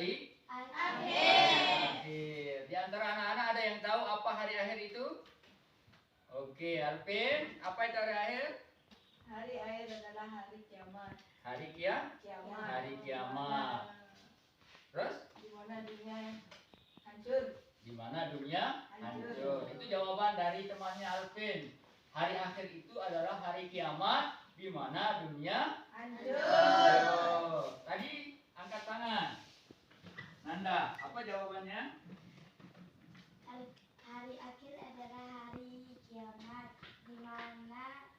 hari akhir. Di antara anak-anak ada yang tahu apa hari akhir itu? Oke, Alvin, apa itu hari akhir? Hari akhir adalah hari kiamat. Hari kiamat. Terus? Di mana dunia hancur. Di mana dunia hancur. Itu jawaban dari temannya Alvin. Hari akhir itu adalah hari kiamat, di mana dunia hancur. Tadi angkat tangan. Nanda, apa jawabannya? Hari akhir adalah hari kiamat, di mana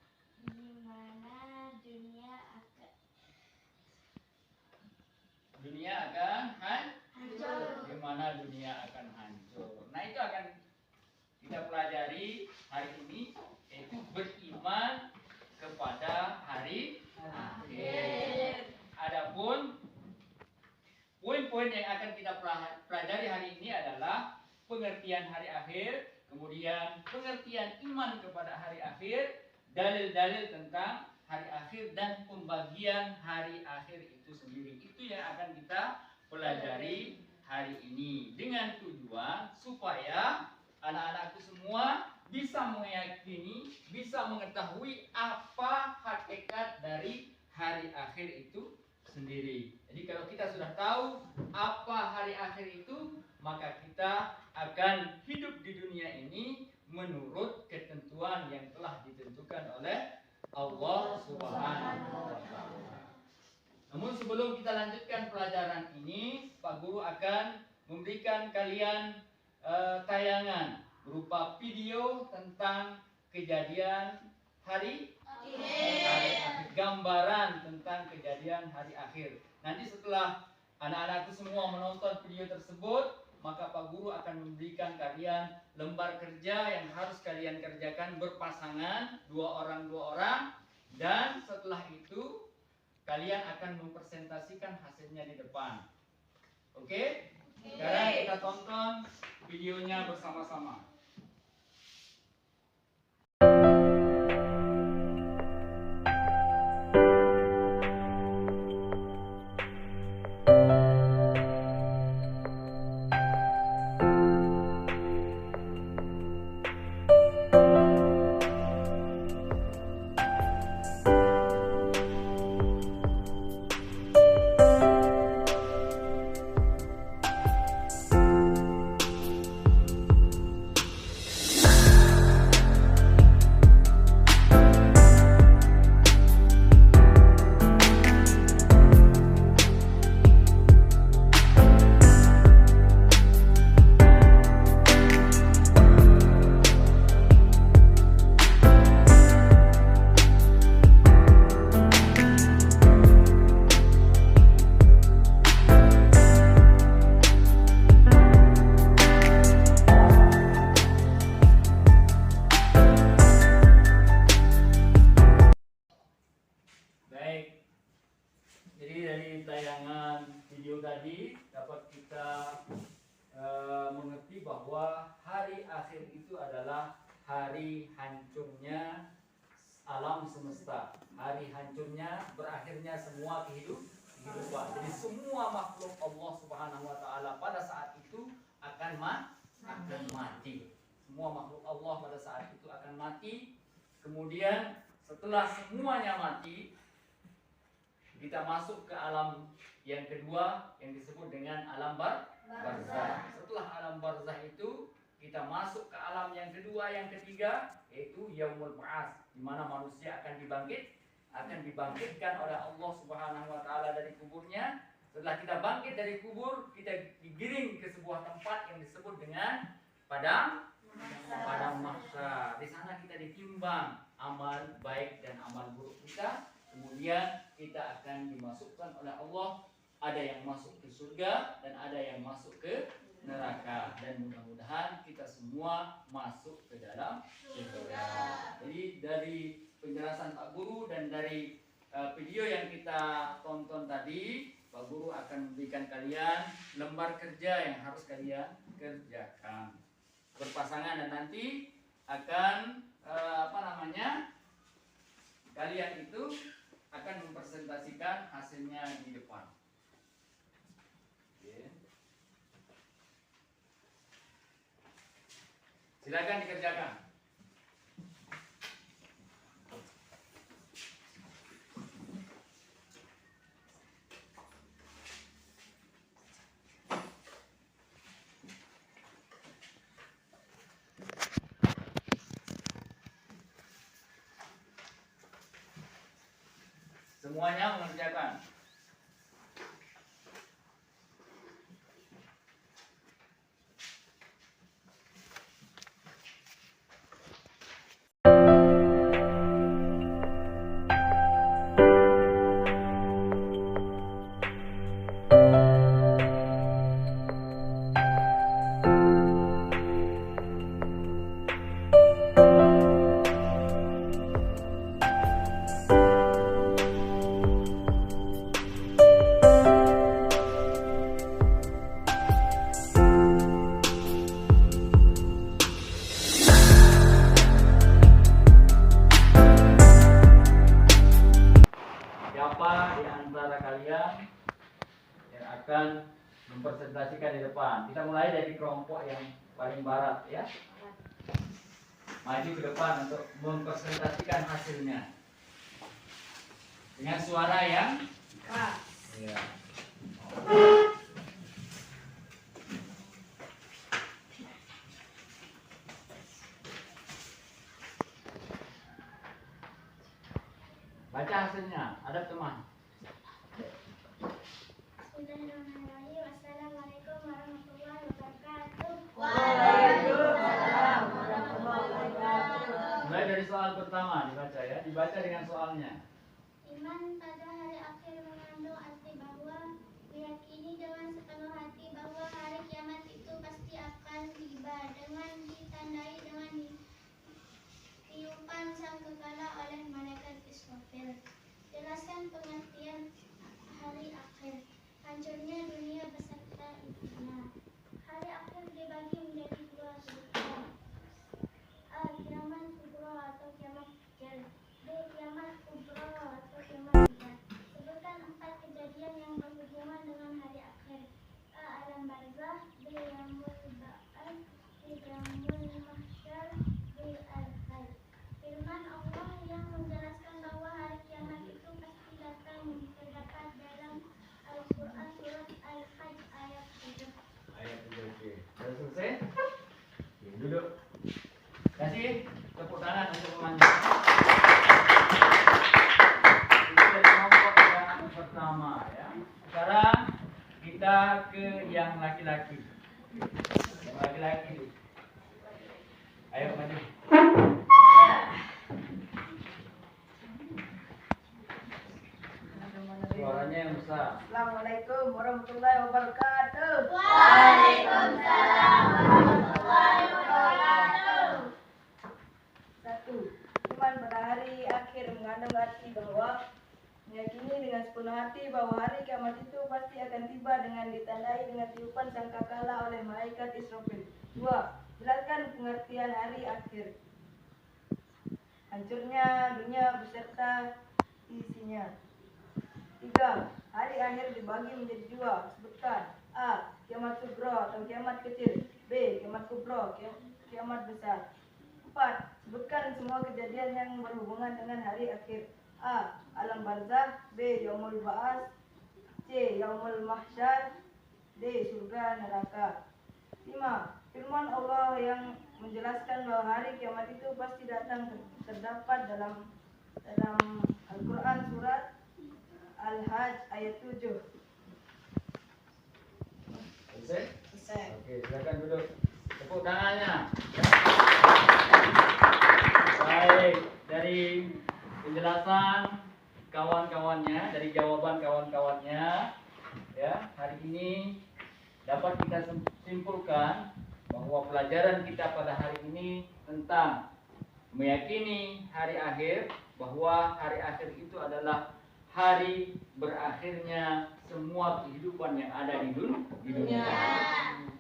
dunia akan hancur. Di mana dunia akan hancur. Nah, itu akan kita pelajari hari ini, yaitu beriman kepada hari akhir. Adapun poin-poin yang akan kita pelajari hari ini adalah pengertian hari akhir, kemudian pengertian iman kepada hari akhir, dalil-dalil tentang hari akhir, dan pembagian hari akhir itu sendiri. Itu yang akan kita pelajari hari ini, dengan tujuan supaya anak-anakku semua bisa meyakini, bisa mengetahui apa hakikat dari hari akhir itu sendiri. Jadi kalau kita sudah tahu apa hari akhir itu, maka kita akan hidup di dunia ini menurut ketentuan yang telah ditentukan oleh Allah Subhanahu wa Ta'ala. Namun sebelum kita lanjutkan pelajaran ini, Pak Guru akan memberikan kalian tayangan berupa video tentang kejadian hari akhir, gambaran tentang kejadian hari akhir. Nanti setelah anak-anakku semua menonton video tersebut, maka Pak Guru akan memberikan kalian lembar kerja yang harus kalian kerjakan berpasangan, 2 orang, dan setelah itu kalian akan mempresentasikan hasilnya di depan. Oke? Sekarang kita tonton videonya bersama-sama. Jadi dari tayangan video tadi dapat kita mengerti bahwa hari akhir itu adalah hari hancurnya alam semesta, hari hancurnya, berakhirnya semua kehidupan. Jadi semua makhluk Allah Subhanahu wa Ta'ala pada saat itu akan mati. Semua makhluk Allah pada saat itu akan mati. Kemudian setelah semuanya mati, kita masuk ke alam yang kedua yang disebut dengan alam barzah. Setelah alam barzah itu kita masuk ke alam yang kedua, yang ketiga, yaitu yaumul ba'ats, di mana manusia akan dibangkitkan oleh Allah Subhanahu wa Ta'ala dari kuburnya. Setelah kita bangkit dari kubur, kita digiring ke sebuah tempat yang disebut dengan padang mahsyar. Di sana kita ditimbang amal baik dan amal buruk kita. Kemudian kita akan dimasukkan oleh Allah, ada yang masuk ke surga dan ada yang masuk ke neraka, dan mudah-mudahan kita semua masuk ke dalam surga. Jadi dari penjelasan Pak Guru dan dari video yang kita tonton tadi, Pak Guru akan memberikan kalian lembar kerja yang harus kalian kerjakan berpasangan, dan nanti akan kalian itu akan mempresentasikan hasilnya di depan. Oke. Silakan dikerjakan. Semuanya mengerjakan. Siapa di antara kalian yang akan mempresentasikan di depan? Kita mulai dari kelompok yang paling barat ya. Maju ke depan untuk mempresentasikan hasilnya dengan suara yang Keras. ya. Baca hasilnya, ada teman. Bismillahirrahmanirrahim. Assalamualaikum warahmatullahi wabarakatuh. Waalaikumsalam warahmatullahi wabarakatuh. Mulai dari soal pertama dibaca ya, dibaca dengan soalnya. Iman pada hari akhir mengandung arti bahwa meyakini dengan sepenuh hati bahwa hari kiamat itu pasti akan tiba dengan ditandai dengan tiupan sangkakala oleh malaikat Israfil. Jelaskan pengertian hari akhir. Hancurnya dunia beserta isinya. Hari akhir dibagi menjadi dua sebutan. A. Kiamat kubro atau kiamat kecil. B. Kiamat kubro atau kiamat besar. Sebutkan 4 kejadian yang berhubungan dengan hari akhir. A. Alam barzah. B. Yaumul ba'ats. C. Yaumul mahsyar. D. Al-haid. Firman Allah yang menjelaskan bahwa hari kiamat itu pasti datang terdapat dalam Al-Quran surat Al-Hajj ayat 7. Ayat 3. Oke. Sudah selesai? Oke, duduk. Kasih tepuk tangan untuk temannya. Itu dari kelompok yang pertama ya. Sekarang kita ke yang laki-laki. Yang laki-laki. Ayo maju. Suaranya yang besar. Assalamualaikum warahmatullahi wabarakatuh. Waalaikumsalam warahmatullahi wabarakatuh. 1. Iman pada hari akhir mengandung arti bahwa meyakini dengan sepenuh hati bahwa hari kiamat itu pasti akan tiba dengan ditandai dengan tiupan sangkakala oleh malaikat Israfil. 2. Jelaskan pengertian hari akhir. Hancurnya dunia beserta isinya. 3. Hari akhir dibagi menjadi dua. Sebutkan. A. Kiamat kubro atau kiamat kecil. B. Kiamat kubro, kiamat besar. 4. Sebutkan semua kejadian yang berhubungan dengan hari akhir. A. Alam barzah. B. Yaumul ba'ats. C. Yaumul mahsyar. D. Surga neraka. 5. Firman Allah yang menjelaskan bahwa hari kiamat itu pasti datang terdapat dalam Al-Quran surat Al-Hajj ayat 7. Selesai? Oke, silakan duduk. Tepuk tangannya. Baik, dari penjelasan kawan-kawannya, dari jawaban kawan-kawannya, ya, hari ini dapat kita simpulkan bahwa pelajaran kita pada hari ini tentang meyakini hari akhir, bahwa hari akhir itu adalah hari berakhirnya semua kehidupan yang ada di dunia.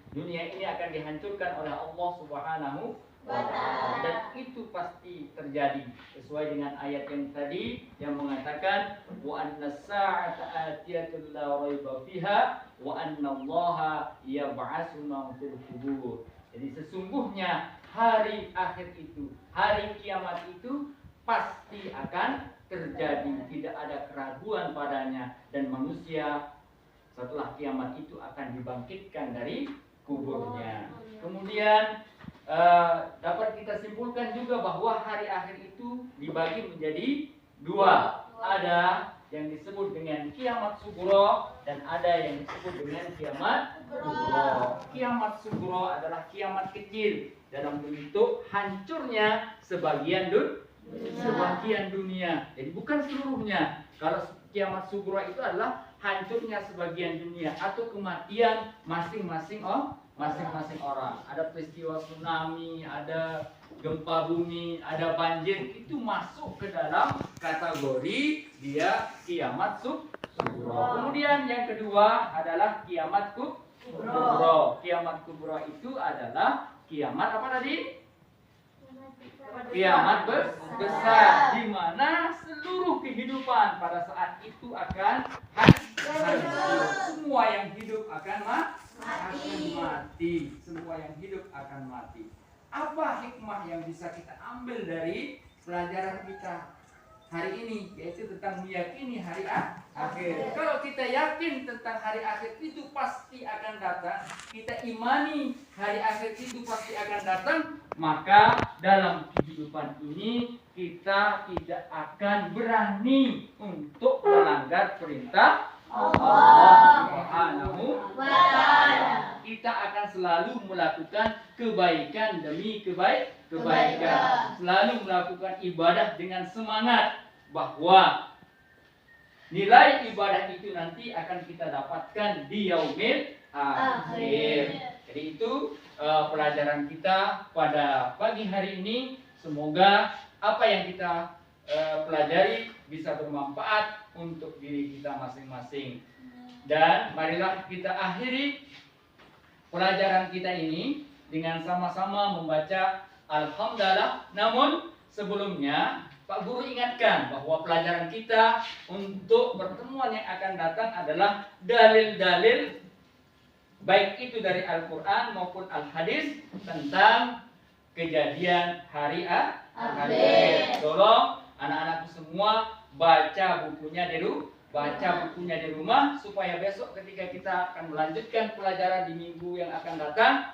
Dunia ini akan dihancurkan oleh Allah Subhanahu wa Ta'ala, dan itu pasti terjadi sesuai dengan ayat yang tadi yang mengatakan wa anna sa'ata atiyatun la raiba fiha wa anna Allaha yab'atsu man fil qubur. Jadi sesungguhnya hari akhir itu, hari kiamat itu pasti akan terjadi, tidak ada keraguan padanya, dan manusia setelah kiamat itu akan dibangkitkan dari kuburnya. Kemudian dapat kita simpulkan juga bahwa hari akhir itu dibagi menjadi dua. Ada yang disebut dengan kiamat sugro dan ada yang disebut dengan kiamat kubro. Kiamat sugro adalah kiamat kecil dalam bentuk hancurnya sebagian dunia. Jadi bukan seluruhnya. Kalau kiamat sugro itu adalah hancurnya sebagian dunia atau kematian masing-masing orang. Ada peristiwa tsunami, ada gempa bumi, ada banjir, itu masuk ke dalam kategori dia kiamat sugro. Kemudian yang kedua adalah kiamat kubro. Kiamat kubro itu adalah kiamat apa tadi? Kiamat besar, di mana seluruh kehidupan pada saat itu akan hancur. Semua yang hidup akan mati. Semua yang hidup akan mati. Apa hikmah yang bisa kita ambil dari pelajaran kita hari ini, yaitu tentang meyakini hari akhir. Kalau kita yakin tentang hari akhir itu pasti akan datang, kita imani hari akhir itu pasti akan datang, maka dalam kehidupan ini kita tidak akan berani untuk melanggar perintah Allah Subhanahu wa Ta'ala. Kita akan selalu melakukan kebaikan demi kebaikan. Selalu melakukan ibadah dengan semangat bahwa nilai ibadah itu nanti akan kita dapatkan di yaumil akhir. Jadi itu pelajaran kita pada pagi hari ini. Semoga apa yang kita pelajari bisa bermanfaat untuk diri kita masing-masing. Dan marilah kita akhiri pelajaran kita ini dengan sama-sama membaca Alhamdulillah. Namun sebelumnya Pak Guru ingatkan bahwa pelajaran kita untuk pertemuan yang akan datang adalah dalil-dalil baik itu dari Al-Quran maupun Al-Hadis tentang kejadian hari akhir. Tolong anak-anakku semua baca bukunya di rumah supaya besok ketika kita akan melanjutkan pelajaran di minggu yang akan datang,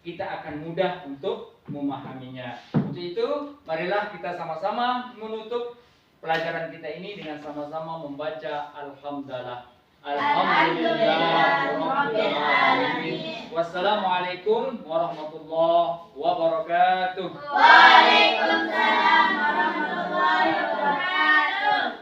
kita akan mudah untuk memahaminya. Untuk itu, marilah kita sama-sama menutup pelajaran kita ini dengan sama-sama membaca Alhamdulillah. Alhamdulillah. Wassalamualaikum warahmatullahi wabarakatuh. Waalaikumsalam warahmatullahi wabarakatuh.